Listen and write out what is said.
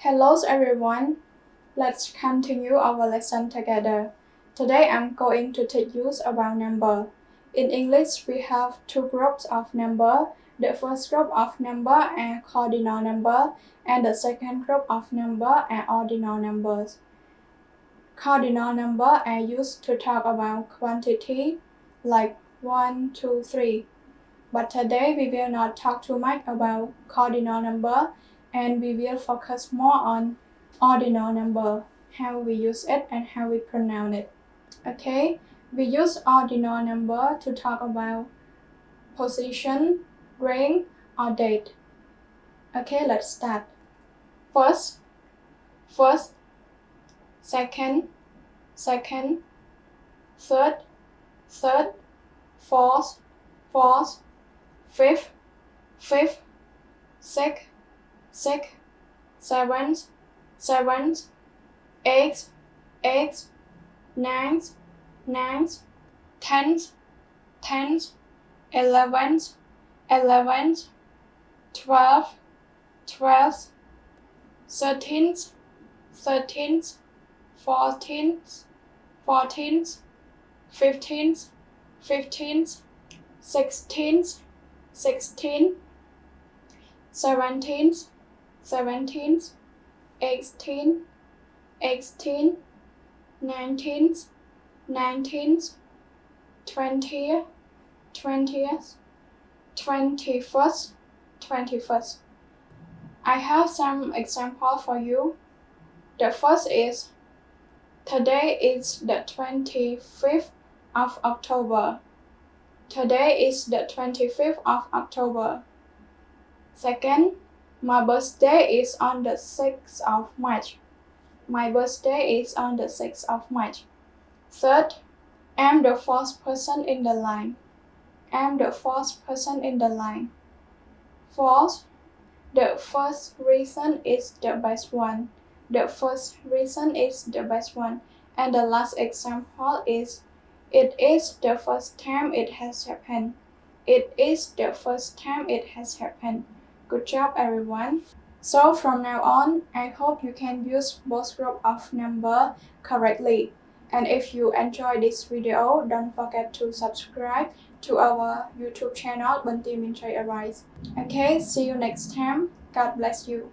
Hello everyone, let's continue our lesson together. Today I'm going to teach you about number. In English we have two groups of number. The first group of number are cardinal number and the second group of number are ordinal numbers. Cardinal number are used to talk about quantity like 1, 2, 3. But today we will not talk too much about cardinal number and we will focus more on ordinal number, how we use it and how we pronounce it. Okay, we use ordinal number to talk about position, rank, or date. Okay, let's start. First, second, third, fourth, fifth, sixth, seventh, eighth, ninth, 10th, 11th, 12th, 13th, 14th, 15th, 16th, 17th, 18th, 19th, 20th, 21st. I have some example for you. The first is, today is the 25th of October. Today is the 25th of October. Second, my birthday is on the 6th of March. My birthday is on the 6th of March. Third, I'm the fourth person in the line. I'm the fourth person in the line. Fourth, the first reason is the best one. The first reason is the best one. And the last example is, it is the first time it has happened. It is the first time it has happened. Good job everyone. So from now on, I hope you can use both groups of number correctly. And if you enjoy this video, don't forget to subscribe to our YouTube channel Bunty Min Chai Arise. Okay, see you next time. God bless you.